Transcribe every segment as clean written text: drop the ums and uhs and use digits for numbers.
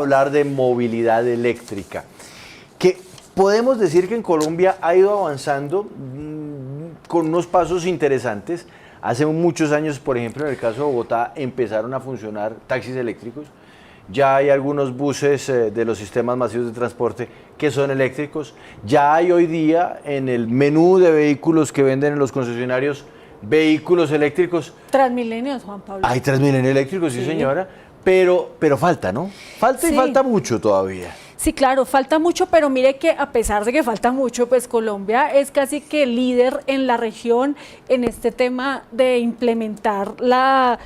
Hablar de movilidad eléctrica, que podemos decir que en Colombia ha ido avanzando con unos pasos interesantes. Hace muchos años, por ejemplo, en el caso de Bogotá, empezaron a funcionar taxis eléctricos. Ya hay algunos buses de los sistemas masivos de transporte que son eléctricos. Ya hay hoy día en el menú de vehículos que venden en los concesionarios vehículos eléctricos. Transmilenios, Juan Pablo. Hay Transmilenio eléctricos, sí señora. Pero falta, ¿no? Falta y falta mucho todavía. Sí, claro, falta mucho, pero mire que a pesar de que falta mucho, pues Colombia es casi que líder en la región en este tema de implementar la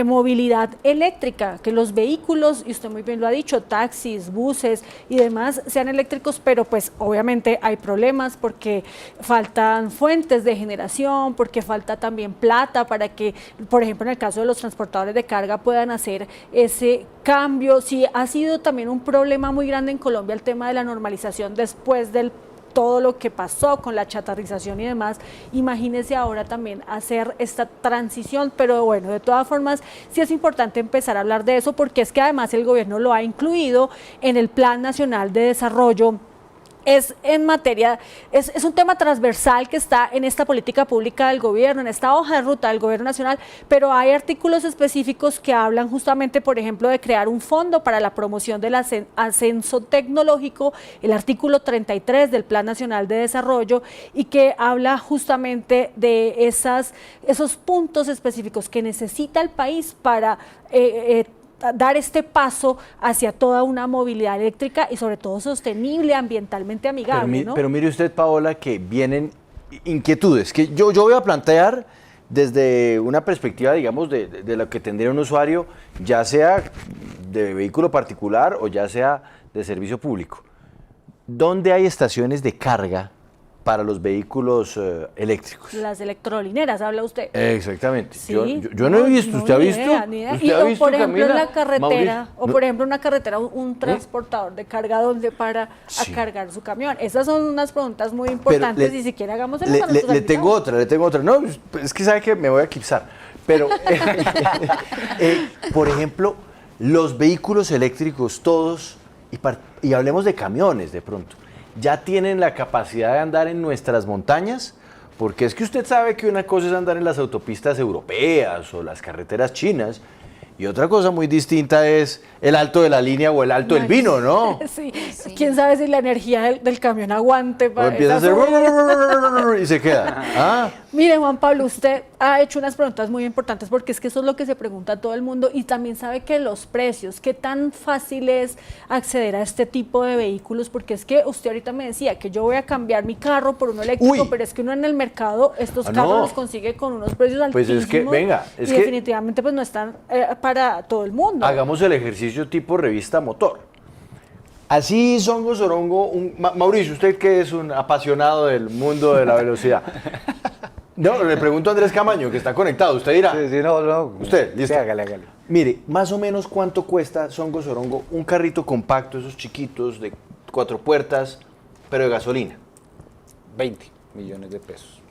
movilidad eléctrica, que los vehículos, y usted muy bien lo ha dicho, taxis, buses y demás sean eléctricos, pero pues obviamente hay problemas porque faltan fuentes de generación, porque falta también plata para que, por ejemplo, en el caso de los transportadores de carga puedan hacer ese cambio. Sí, ha sido también un problema muy grande en Colombia el tema de la normalización después del todo lo que pasó con la chatarrización y demás. Imagínese ahora también hacer esta transición, pero bueno, de todas formas sí es importante empezar a hablar de eso porque es que además el gobierno lo ha incluido en el Plan Nacional de Desarrollo. Es en materia, es un tema transversal que está en esta política pública del gobierno, en esta hoja de ruta del gobierno nacional, pero hay artículos específicos que hablan justamente, por ejemplo, de crear un fondo para la promoción del ascenso tecnológico, el artículo 33 del Plan Nacional de Desarrollo, y que habla justamente de esos puntos específicos que necesita el país para dar este paso hacia toda una movilidad eléctrica y sobre todo sostenible, ambientalmente amigable, ¿no? Pero mire usted, Paola, que vienen inquietudes que yo voy a plantear desde una perspectiva, digamos, de lo que tendría un usuario, ya sea de vehículo particular o ya sea de servicio público. ¿Dónde hay estaciones de carga para los vehículos eléctricos? Las electrolineras, habla usted. Exactamente. Sí, yo no he visto, ¿usted ha visto? Ni idea. ¿Usted ha O visto, por ejemplo Camila? en la carretera, Mauricio, o por ejemplo en una carretera un transportador de carga donde para Sí. a cargar su camión. Esas son unas preguntas muy importantes y si quiere hagamos el le tengo otra. No, es que sabe que me voy a eclipsar. Pero, por ejemplo, los vehículos eléctricos todos, y hablemos de camiones de pronto, ya tienen la capacidad de andar en nuestras montañas, porque es que usted sabe que una cosa es andar en las autopistas europeas o las carreteras chinas, y otra cosa muy distinta es el alto de la línea o el alto del vino, ¿no? Sí. Quién sabe si la energía del camión aguante O para empieza a hacer y se queda. ¿Ah? Mire, Juan Pablo, usted ha hecho unas preguntas muy importantes porque es que eso es lo que se pregunta todo el mundo y también sabe que los precios, qué tan fácil es acceder a este tipo de vehículos, porque es que usted ahorita me decía que yo voy a cambiar mi carro por uno eléctrico, Uy. pero es que uno en el mercado estos carros no. los consigue con unos precios Pues altísimos es que, venga, es y que definitivamente pues no están para todo el mundo. hagamos el ejercicio tipo revista motor. Así, Songo Sorongo, Mauricio, usted que es un apasionado del mundo de la velocidad. No, le pregunto a Andrés Camaño, que está conectado, usted dirá. Sí, no. Usted, listo. Sí, hágale. Mire, más o menos cuánto cuesta, Songo Sorongo, un carrito compacto, esos chiquitos de 4 puertas, pero de gasolina. 20 millones de pesos.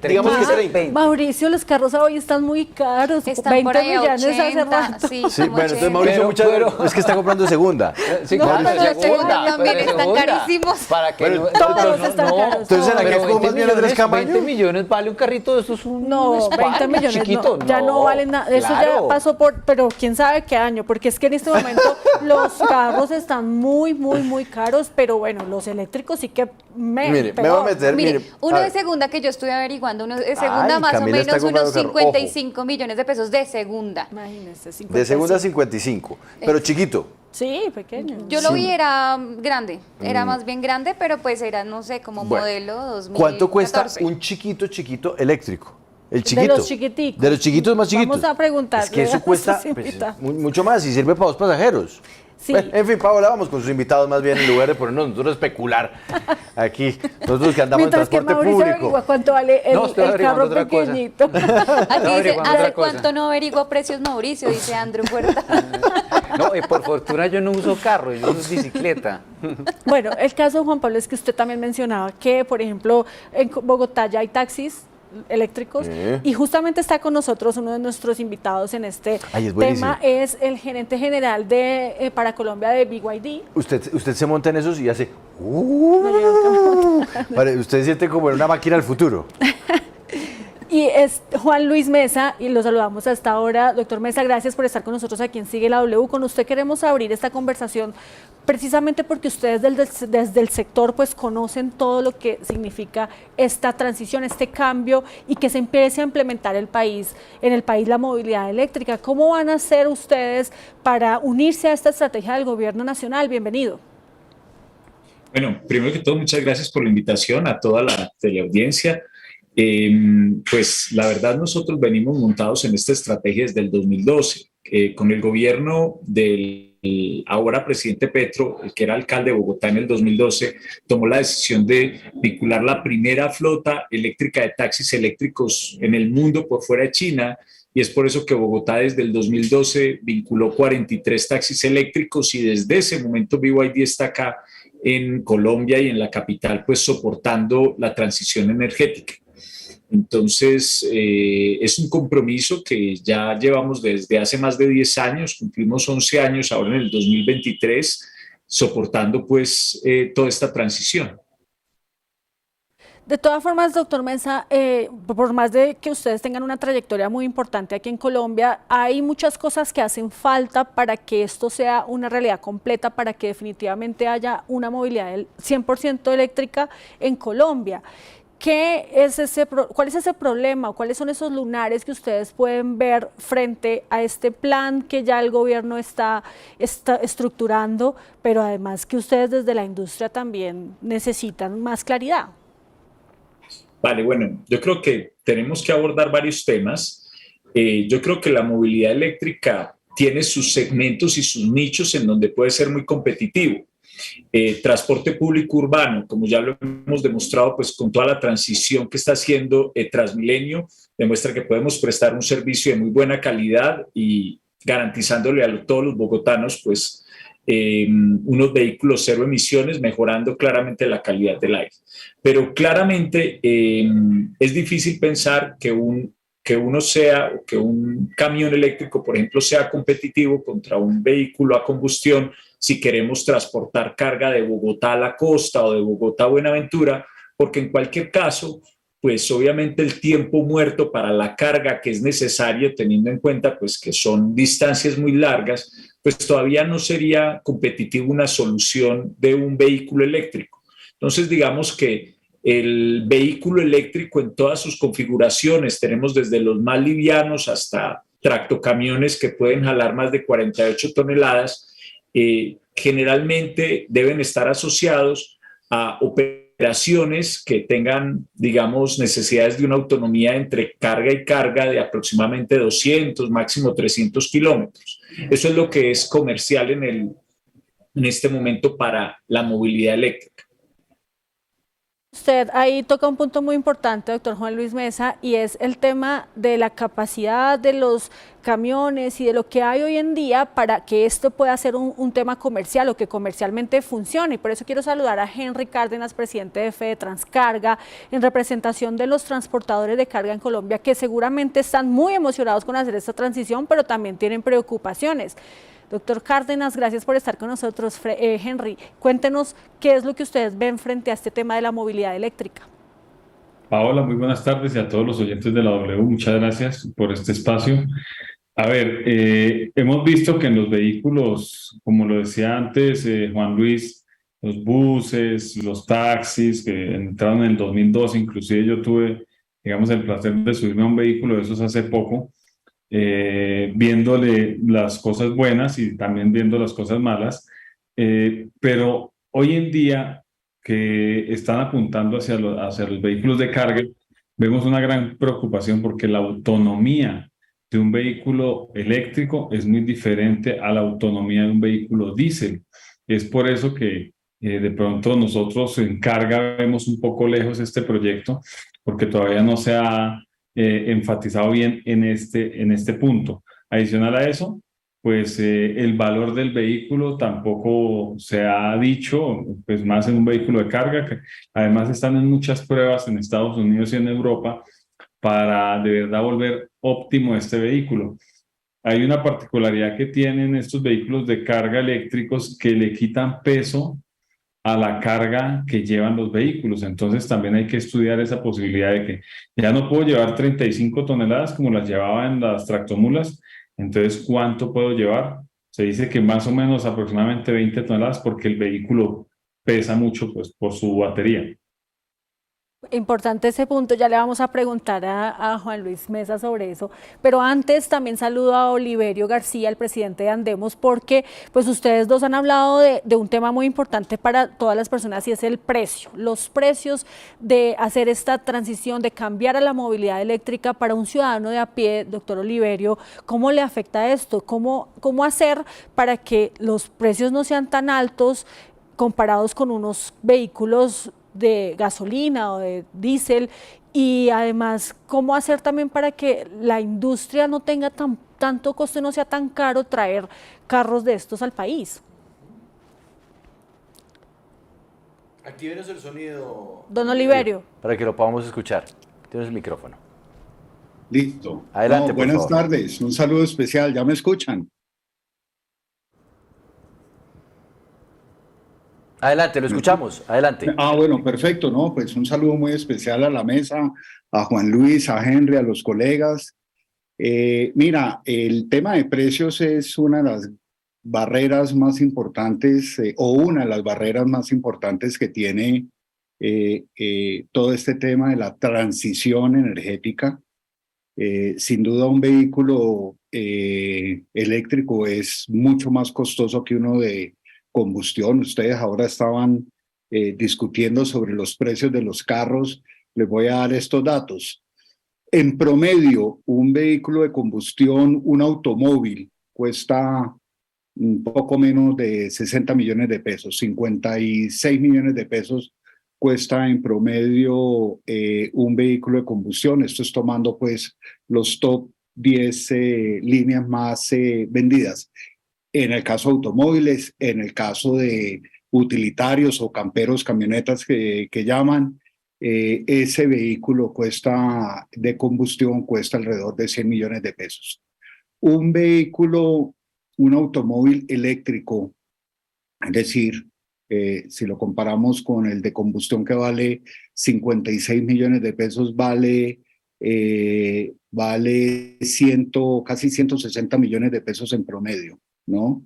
Digamos que 30. Mauricio, los carros hoy están muy caros, Están 20 por ahí a millones 80, hace rato. sí, Sí, como bueno, entonces 80. Mauricio, muchas Pero- gracias. Es que está comprando de segunda. Sí, No, claro, pero de los segundos también pero de están carísimos. Para que Pero todos están caros. Entonces, ¿en la que pero es como más bien Andrés Camaño? 20 millones vale un carrito de estos, un No, Espalda 20 millones chiquito. no, ya no valen nada. Eso ya claro. pasó por, pero quién sabe qué año, porque es que en este momento los carros están muy caros, pero bueno, los eléctricos sí que Mire, me peor. voy a meter, Mire, mire. uno a de ver. segunda que yo estuve averiguando, uno de segunda Ay, más Camila o está menos comprando unos carro. 55 millones de pesos de segunda. Imagínese, De segunda a 55. 55, pero chiquito. Sí, pequeño. Yo lo vi, era grande, era más bien grande, pero pues era, no sé, como Bueno, modelo 2014. ¿Cuánto cuesta un chiquito eléctrico? El chiquito. De los chiquiticos. De los chiquitos más chiquitos. Vamos a preguntarle Es que eso a cuesta nuestros pues, invitados. mucho más y sirve para 2 pasajeros. Sí. Bueno, en fin, Paola, vamos con sus invitados más bien en lugar de ponernos nosotros a especular aquí. Nosotros que andamos Mientras en que transporte Mauricio público. averigua cuánto vale el, No, estoy el averiguando carro otra cosa. pequeñito. Aquí dice, averiguando ¿hace otra cosa. cuánto no averigua precios Mauricio? Dice Andrew Puerta. No, por fortuna yo no uso carro, yo uso bicicleta. Bueno, el caso de Juan Pablo es que usted también mencionaba que, por ejemplo, en Bogotá ya hay taxis eléctricos y justamente está con nosotros uno de nuestros invitados en este Ay, es buenísimo. tema, es el gerente general de para Colombia de BYD. Usted se monta en esos y hace... Usted siente como en una máquina del futuro. Y es Juan Luis Mesa, y lo saludamos hasta ahora. Doctor Mesa, gracias por estar con nosotros aquí en Sigue la W. Con usted queremos abrir esta conversación precisamente porque ustedes desde el sector pues conocen todo lo que significa esta transición, este cambio y que se empiece a implementar en el país la movilidad eléctrica. ¿Cómo van a hacer ustedes para unirse a esta estrategia del gobierno nacional? Bienvenido. Bueno, primero que todo, muchas gracias por la invitación a toda la teleaudiencia. Pues la verdad nosotros venimos montados en esta estrategia desde el 2012, con el gobierno del ahora presidente Petro, el que era alcalde de Bogotá en el 2012, tomó la decisión de vincular la primera flota eléctrica de taxis eléctricos en el mundo por fuera de China, y es por eso que Bogotá desde el 2012 vinculó 43 taxis eléctricos y desde ese momento BYD está acá en Colombia y en la capital pues soportando la transición energética. Entonces, es un compromiso que ya llevamos desde hace más de 10 años, cumplimos 11 años ahora en el 2023, soportando pues toda esta transición. De todas formas, doctor Mesa, por más de que ustedes tengan una trayectoria muy importante aquí en Colombia, hay muchas cosas que hacen falta para que esto sea una realidad completa, para que definitivamente haya una movilidad 100% eléctrica en Colombia. ¿Cuál es ese problema? ¿Cuáles son esos lunares que ustedes pueden ver frente a este plan que ya el gobierno está estructurando, pero además que ustedes desde la industria también necesitan más claridad? Vale, bueno, yo creo que tenemos que abordar varios temas. Yo creo que la movilidad eléctrica tiene sus segmentos y sus nichos en donde puede ser muy competitivo. Transporte público urbano, como ya lo hemos demostrado, pues con toda la transición que está haciendo Transmilenio, demuestra que podemos prestar un servicio de muy buena calidad y garantizándole a todos los bogotanos, pues, unos vehículos cero emisiones, mejorando claramente la calidad del aire. Pero claramente es difícil pensar que un camión eléctrico, por ejemplo, sea competitivo contra un vehículo a combustión si queremos transportar carga de Bogotá a la costa o de Bogotá a Buenaventura, porque en cualquier caso, pues obviamente el tiempo muerto para la carga que es necesario, teniendo en cuenta pues que son distancias muy largas, pues todavía no sería competitivo una solución de un vehículo eléctrico. Entonces, digamos que el vehículo eléctrico en todas sus configuraciones, tenemos desde los más livianos hasta tractocamiones que pueden jalar más de 48 toneladas, generalmente deben estar asociados a operaciones que tengan, digamos, necesidades de una autonomía entre carga y carga de aproximadamente 200, máximo 300 kilómetros. Eso es lo que es comercial en este momento para la movilidad eléctrica. Usted ahí toca un punto muy importante, doctor Juan Luis Mesa, y es el tema de la capacidad de los camiones y de lo que hay hoy en día para que esto pueda ser un tema comercial o que comercialmente funcione. Y por eso quiero saludar a Henry Cárdenas, presidente de Fede Transcarga, en representación de los transportadores de carga en Colombia, que seguramente están muy emocionados con hacer esta transición, pero también tienen preocupaciones. Doctor Cárdenas, gracias por estar con nosotros. Henry, cuéntenos qué es lo que ustedes ven frente a este tema de la movilidad eléctrica. Paola, muy buenas tardes y a todos los oyentes de la W, muchas gracias por este espacio. A ver, hemos visto que en los vehículos, como lo decía antes Juan Luis, los buses, los taxis que entraron en el 2012, inclusive yo tuve, digamos, el placer de subirme a un vehículo de esos hace poco, viéndole las cosas buenas y también viendo las cosas malas, pero hoy en día que están apuntando hacia los vehículos de carga, vemos una gran preocupación porque la autonomía de un vehículo eléctrico es muy diferente a la autonomía de un vehículo diésel. Es por eso que de pronto nosotros en carga vemos un poco lejos este proyecto, porque todavía no se ha enfatizado bien en este punto. Adicional a eso, pues el valor del vehículo tampoco se ha dicho, pues más en un vehículo de carga, que además están en muchas pruebas en Estados Unidos y en Europa, para de verdad volver óptimo este vehículo. Hay una particularidad que tienen estos vehículos de carga eléctricos que le quitan peso a la carga que llevan los vehículos. Entonces también hay que estudiar esa posibilidad de que ya no puedo llevar 35 toneladas como las llevaba en las tractomulas. Entonces, ¿cuánto puedo llevar? Se dice que más o menos aproximadamente 20 toneladas porque el vehículo pesa mucho, pues, por su batería. Importante ese punto, ya le vamos a preguntar a Juan Luis Mesa sobre eso, pero antes también saludo a Oliverio García, el presidente de Andemos, porque pues ustedes dos han hablado de un tema muy importante para todas las personas y es el precio, los precios de hacer esta transición, de cambiar a la movilidad eléctrica para un ciudadano de a pie. Doctor Oliverio, ¿cómo le afecta esto? ¿Cómo hacer para que los precios no sean tan altos comparados con unos vehículos de gasolina o de diésel? Y además, ¿cómo hacer también para que la industria no tenga tanto costo y no sea tan caro traer carros de estos al país? Actívenos el sonido, Don Oliverio. para que lo podamos escuchar. Tienes el micrófono. Listo. Adelante, por buenas favor. tardes, un saludo especial, ¿ya me escuchan? Adelante, lo escuchamos. Adelante. Bueno, perfecto, ¿no? Pues un saludo muy especial a la mesa, a Juan Luis, a Henry, a los colegas. Mira, el tema de precios es una de las barreras más importantes, o una de las barreras más importantes que tiene todo este tema de la transición energética. Sin duda un vehículo eléctrico es mucho más costoso que uno de combustión. Ustedes ahora estaban discutiendo sobre los precios de los carros. Les voy a dar estos datos. En promedio, un vehículo de combustión, un automóvil, cuesta un poco menos de 60 millones de pesos, 56 millones de pesos cuesta en promedio un vehículo de combustión. Esto es tomando pues los top 10 líneas más vendidas. En el caso de automóviles, en el caso de utilitarios o camperos, camionetas que llaman, ese vehículo de combustión cuesta alrededor de 100 millones de pesos. Un vehículo, un automóvil eléctrico, es decir, si lo comparamos con el de combustión que vale 56 millones de pesos, vale casi 160 millones de pesos en promedio, ¿no?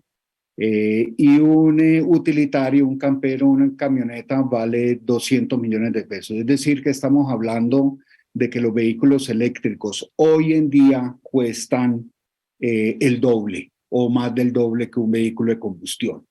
Y un utilitario, un campero, una camioneta vale 200 millones de pesos. Es decir, que estamos hablando de que los vehículos eléctricos hoy en día cuestan el doble o más del doble que un vehículo de combustión.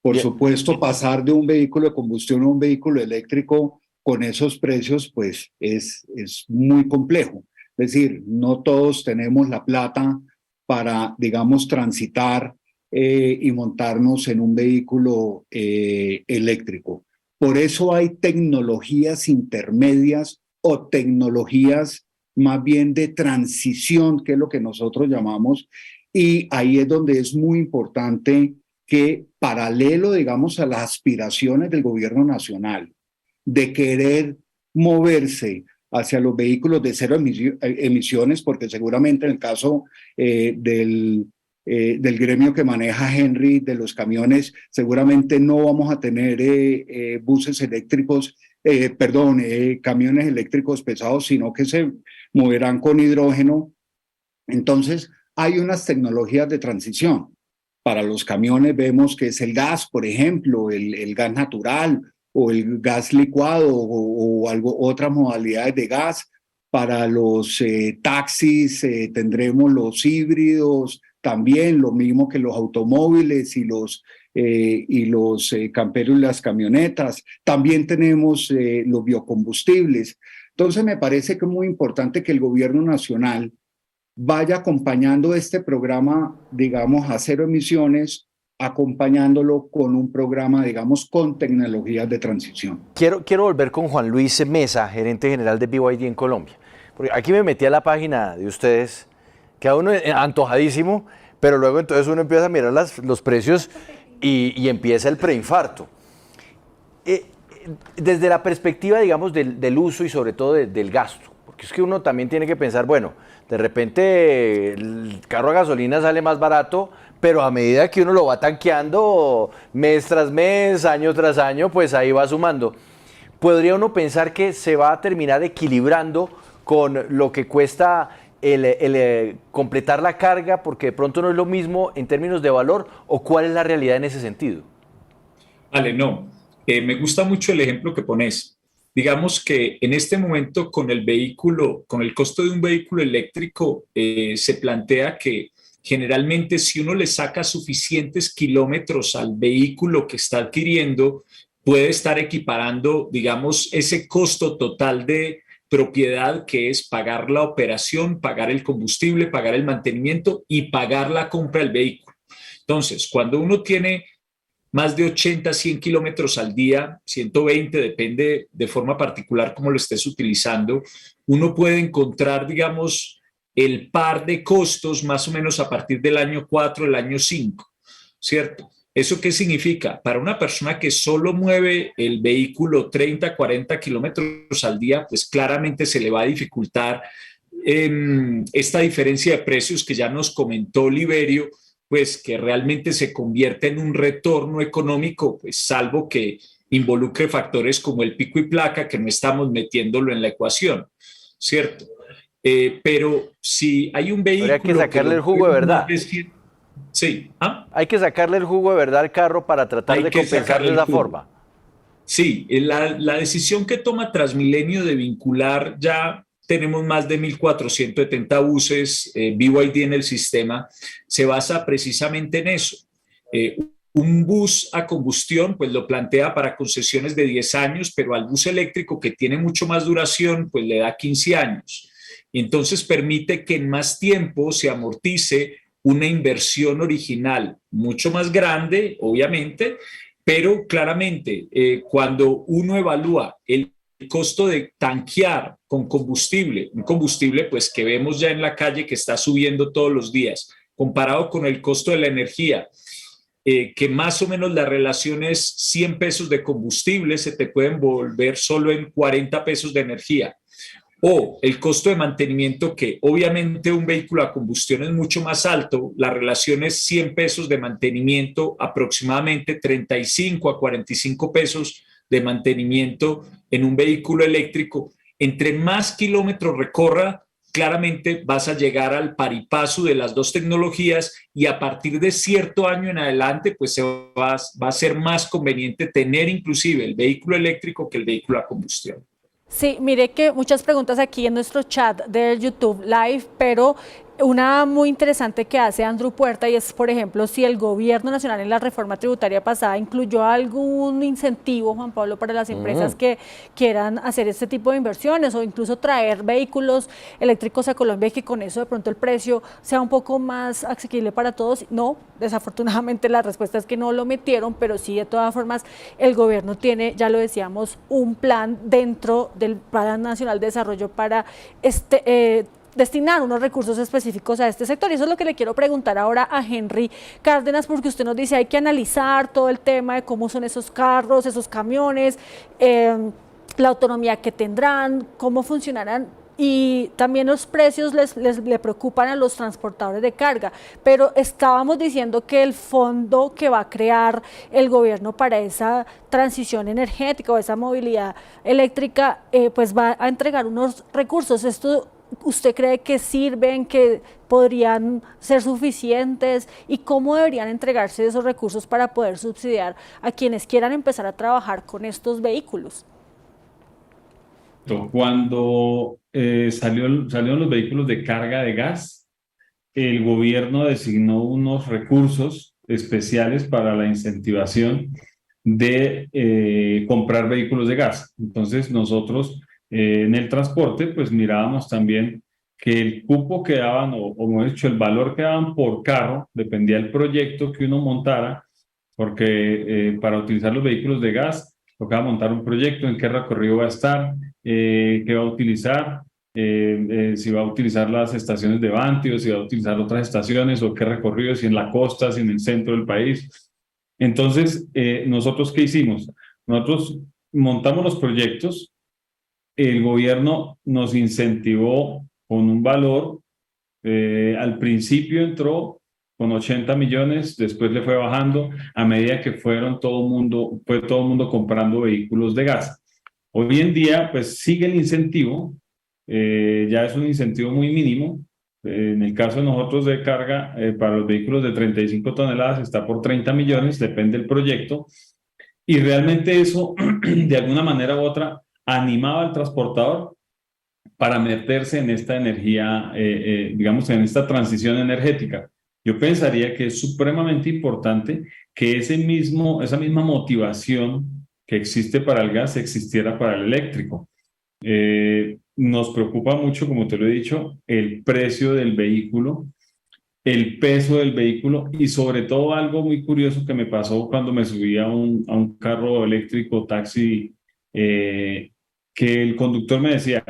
Por supuesto, pasar de un vehículo de combustión a un vehículo eléctrico con esos precios, pues es muy complejo. Es decir, no todos tenemos la plata para, digamos, transitar y montarnos en un vehículo eléctrico. Por eso hay tecnologías intermedias o tecnologías más bien de transición, que es lo que nosotros llamamos, y ahí es donde es muy importante que paralelo, digamos, a las aspiraciones del gobierno nacional de querer moverse hacia los vehículos de cero emisiones, porque seguramente en el caso del gremio que maneja Henry, de los camiones, seguramente no vamos a tener buses eléctricos, camiones eléctricos pesados, sino que se moverán con hidrógeno. Entonces, hay unas tecnologías de transición. Para los camiones vemos que es el gas, por ejemplo, el gas natural o el gas licuado o otras modalidades de gas. Para los taxis tendremos los híbridos, también lo mismo que los automóviles y los camperos y las camionetas. También tenemos los biocombustibles. Entonces me parece que es muy importante que el gobierno nacional vaya acompañando este programa, digamos, a cero emisiones, acompañándolo con un programa, digamos, con tecnologías de transición. Quiero volver con Juan Luis Mesa, gerente general de BYD en Colombia. Porque aquí me metí a la página de ustedes, queda uno antojadísimo, pero luego entonces uno empieza a mirar los precios y empieza el preinfarto. Desde la perspectiva, digamos, del uso y sobre todo del gasto, porque es que uno también tiene que pensar, bueno, de repente el carro a gasolina sale más barato, pero a medida que uno lo va tanqueando mes tras mes, año tras año, pues ahí va sumando. ¿Podría uno pensar que se va a terminar equilibrando con lo que cuesta el completar la carga, porque de pronto no es lo mismo en términos de valor, o cuál es la realidad en ese sentido? Vale, no. Me gusta mucho el ejemplo que pones. Digamos que en este momento con el vehículo, con el costo de un vehículo eléctrico, se plantea que generalmente si uno le saca suficientes kilómetros al vehículo que está adquiriendo, puede estar equiparando, digamos, ese costo total de propiedad, que es pagar la operación, pagar el combustible, pagar el mantenimiento y pagar la compra del vehículo. Entonces, cuando uno tiene más de 80, 100 kilómetros al día, 120, depende de forma particular cómo lo estés utilizando, uno puede encontrar, digamos, el par de costos más o menos a partir del año 4, el año 5, ¿cierto? ¿Eso qué significa? Para una persona que solo mueve el vehículo 30, 40 kilómetros al día, pues claramente se le va a dificultar esta diferencia de precios que ya nos comentó Liberio, pues que realmente se convierte en un retorno económico, pues salvo que involucre factores como el pico y placa, que no estamos metiéndolo en la ecuación, ¿cierto? Pero si hay un vehículo... Habría que sacarle el jugo de verdad. Sí. ¿Ah? Hay que sacarle el jugo de verdad al carro para tratar de compensar de esa forma. Sí, la decisión que toma Transmilenio de vincular, ya tenemos más de 1.470 buses BYD en el sistema, se basa precisamente en eso. Un bus a combustión, pues lo plantea para concesiones de 10 años, pero al bus eléctrico, que tiene mucho más duración, pues le da 15 años. Y entonces permite que en más tiempo se amortice una inversión original mucho más grande, obviamente, pero claramente cuando uno evalúa el costo de tanquear con combustible, un combustible pues que vemos ya en la calle que está subiendo todos los días, comparado con el costo de la energía, que más o menos la relación es 100 pesos de combustible, se te pueden volver solo en 40 pesos de energía. O el costo de mantenimiento, que obviamente un vehículo a combustión es mucho más alto, la relación es 100 pesos de mantenimiento, aproximadamente 35 a 45 pesos de mantenimiento en un vehículo eléctrico. Entre más kilómetros recorra, claramente vas a llegar al par y paso de las dos tecnologías, y a partir de cierto año en adelante, pues va a ser más conveniente tener inclusive el vehículo eléctrico que el vehículo a combustión. Sí, mire que muchas preguntas aquí en nuestro chat del YouTube Live, pero una muy interesante que hace Andrew Puerta, y es, por ejemplo, si el gobierno nacional en la reforma tributaria pasada incluyó algún incentivo, Juan Pablo, para las empresas que quieran hacer este tipo de inversiones, o incluso traer vehículos eléctricos a Colombia, y que con eso de pronto el precio sea un poco más asequible para todos. No, desafortunadamente la respuesta es que no lo metieron, pero sí, de todas formas, el gobierno tiene, ya lo decíamos, un plan dentro del Plan Nacional de Desarrollo para destinar unos recursos específicos a este sector. Y eso es lo que le quiero preguntar ahora a Henry Cárdenas, porque usted nos dice hay que analizar todo el tema de cómo son esos carros, esos camiones, la autonomía que tendrán, cómo funcionarán, y también los precios le preocupan a los transportadores de carga. Pero estábamos diciendo que el fondo que va a crear el gobierno para esa transición energética o esa movilidad eléctrica, pues va a entregar unos recursos. Esto, ¿usted cree que sirven, que podrían ser suficientes, y cómo deberían entregarse esos recursos para poder subsidiar a quienes quieran empezar a trabajar con estos vehículos? Cuando salieron los vehículos de carga de gas, el gobierno designó unos recursos especiales para la incentivación de comprar vehículos de gas. Entonces nosotros en el transporte pues mirábamos también que el cupo que daban, o mejor dicho, el valor que daban por carro, dependía del proyecto que uno montara, porque para utilizar los vehículos de gas tocaba montar un proyecto, en qué recorrido va a estar, qué va a utilizar, si va a utilizar las estaciones de Bantio, si va a utilizar otras estaciones, o qué recorrido, si en la costa, si en el centro del país. Entonces, ¿nosotros qué hicimos? Nosotros montamos los proyectos, el gobierno nos incentivó con un valor. Al principio entró con 80 millones, después le fue bajando a medida que fue todo el mundo comprando vehículos de gas. Hoy en día, pues sigue el incentivo, ya es un incentivo muy mínimo. En el caso de nosotros de carga, para los vehículos de 35 toneladas está por 30 millones, depende del proyecto. Y realmente eso, de alguna manera u otra, animaba al transportador para meterse en esta energía, digamos, en esta transición energética. Yo pensaría que es supremamente importante que esa misma motivación que existe para el gas existiera para el eléctrico. Nos preocupa mucho, como te lo he dicho, el precio del vehículo, el peso del vehículo y sobre todo algo muy curioso que me pasó cuando me subí a un carro eléctrico, taxi, que el conductor me decía,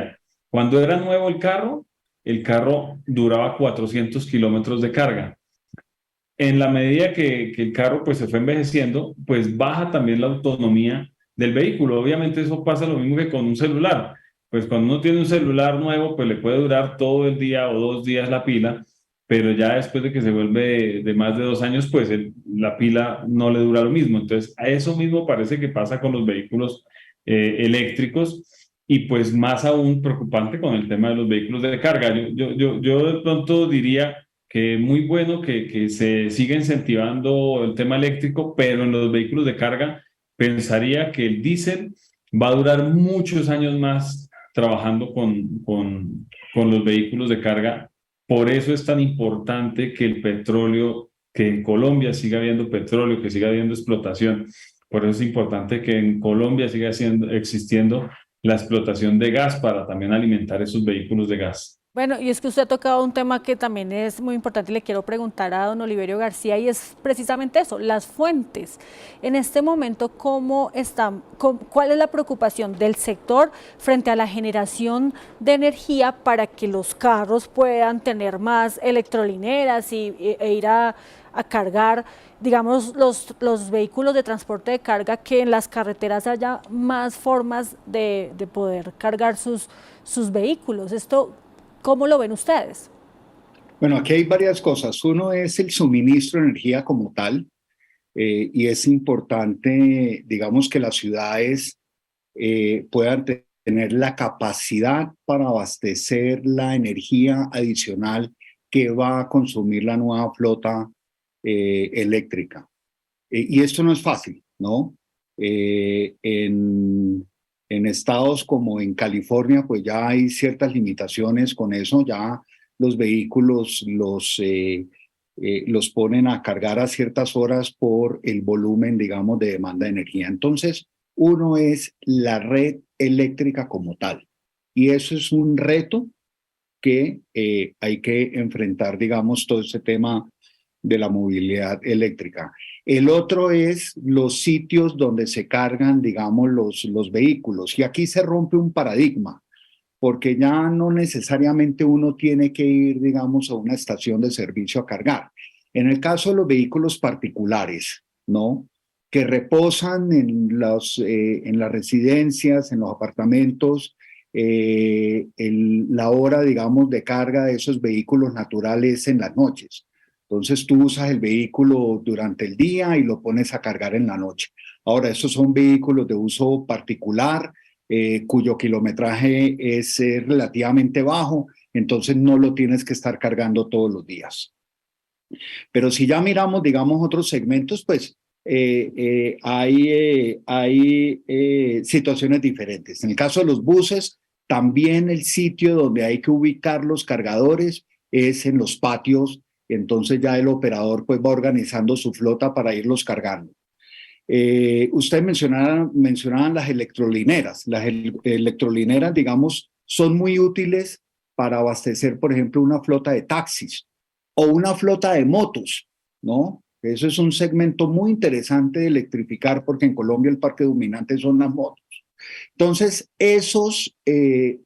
cuando era nuevo el carro duraba 400 kilómetros de carga. En la medida que el carro pues se fue envejeciendo, pues baja también la autonomía del vehículo. Obviamente eso pasa lo mismo que con un celular. Pues cuando uno tiene un celular nuevo, pues le puede durar todo el día o 2 días la pila, pero ya después de que se vuelve de más de 2 años, pues la pila no le dura lo mismo. Entonces, a eso mismo parece que pasa con los vehículos eléctricos y pues más aún preocupante con el tema de los vehículos de carga. Yo de pronto diría que es muy bueno que se siga incentivando el tema eléctrico, pero en los vehículos de carga pensaría que el diésel va a durar muchos años más trabajando con los vehículos de carga. Por eso es tan importante que el petróleo, que en Colombia siga habiendo petróleo, que siga habiendo explotación. Por eso es importante que en Colombia siga existiendo la explotación de gas para también alimentar esos vehículos de gas. Bueno, y es que usted ha tocado un tema que también es muy importante y le quiero preguntar a don Oliverio García y es precisamente eso, las fuentes. En este momento, ¿cuál es la preocupación del sector frente a la generación de energía para que los carros puedan tener más electrolineras e ir a cargar, digamos, los vehículos de transporte de carga, que en las carreteras haya más formas de poder cargar sus vehículos? Esto, ¿cómo lo ven ustedes? Bueno, aquí hay varias cosas. Uno es el suministro de energía como tal, y es importante, digamos, que las ciudades puedan tener la capacidad para abastecer la energía adicional que va a consumir la nueva flota eléctrica. Y esto no es fácil, ¿no? En estados como en California, pues ya hay ciertas limitaciones con eso, ya los vehículos los ponen a cargar a ciertas horas por el volumen, digamos, de demanda de energía. Entonces, uno es la red eléctrica como tal, y eso es un reto que hay que enfrentar, digamos, todo ese tema de la movilidad eléctrica. El otro es los sitios donde se cargan, digamos, los vehículos. Y aquí se rompe un paradigma, porque ya no necesariamente uno tiene que ir, digamos, a una estación de servicio a cargar. En el caso de los vehículos particulares, ¿no?, que reposan en las residencias, en los apartamentos, la hora, digamos, de carga de esos vehículos naturales en las noches. Entonces tú usas el vehículo durante el día y lo pones a cargar en la noche. Ahora, estos son vehículos de uso particular, cuyo kilometraje es relativamente bajo, entonces no lo tienes que estar cargando todos los días. Pero si ya miramos, digamos, otros segmentos, pues hay situaciones diferentes. En el caso de los buses, también el sitio donde hay que ubicar los cargadores es en los patios. Entonces ya el operador pues va organizando su flota para irlos cargando. Usted mencionaban las electrolineras. Las electrolineras, digamos, son muy útiles para abastecer, por ejemplo, una flota de taxis o una flota de motos, ¿no? Eso es un segmento muy interesante de electrificar, porque en Colombia el parque dominante son las motos. Entonces, esos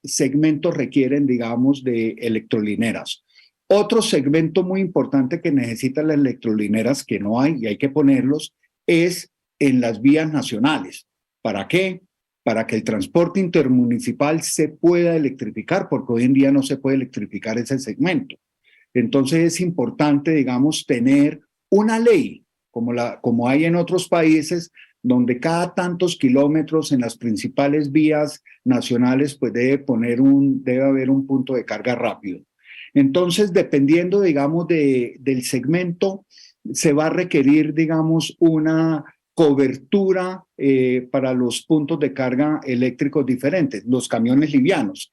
segmentos requieren, digamos, de electrolineras. Otro segmento muy importante que necesitan las electrolineras, que no hay y hay que ponerlos, es en las vías nacionales. ¿Para qué? para que el transporte intermunicipal se pueda electrificar, porque hoy en día no se puede electrificar ese segmento. Entonces es importante, digamos, tener una ley, como hay en otros países, donde cada tantos kilómetros en las principales vías nacionales, pues debe haber un punto de carga rápido. Entonces, dependiendo, digamos, del segmento, se va a requerir, digamos, una cobertura para los puntos de carga eléctricos diferentes, los camiones livianos.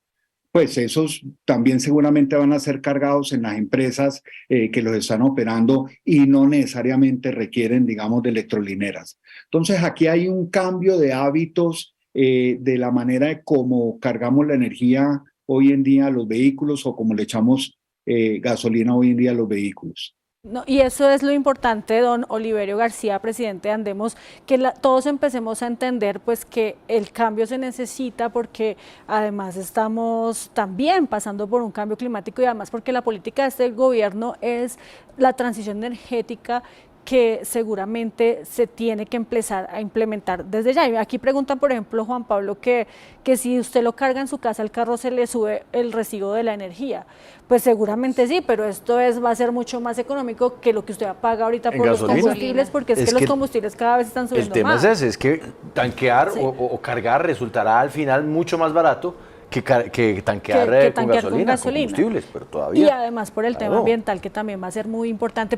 Pues esos también seguramente van a ser cargados en las empresas que los están operando y no necesariamente requieren, digamos, de electrolineras. Entonces, aquí hay un cambio de hábitos de la manera de cómo cargamos la energía hoy en día a los vehículos o cómo le echamos gasolina hoy en día a los vehículos. No, y eso es lo importante, don Oliverio García, presidente de Andemos, que todos empecemos a entender pues que el cambio se necesita porque además estamos también pasando por un cambio climático y además porque la política de este gobierno es la transición energética que seguramente se tiene que empezar a implementar desde ya. Y aquí preguntan, por ejemplo, Juan Pablo, que si usted lo carga en su casa, el carro se le sube el recibo de la energía. Pues seguramente sí, pero esto va a ser mucho más económico que lo que usted paga ahorita por los combustibles, porque es que los combustibles cada vez están subiendo más. El tema es ese, es que tanquear o cargar resultará al final mucho más barato que tanquear con gasolina, con combustibles, pero todavía. Y además por el tema ambiental, que también va a ser muy importante.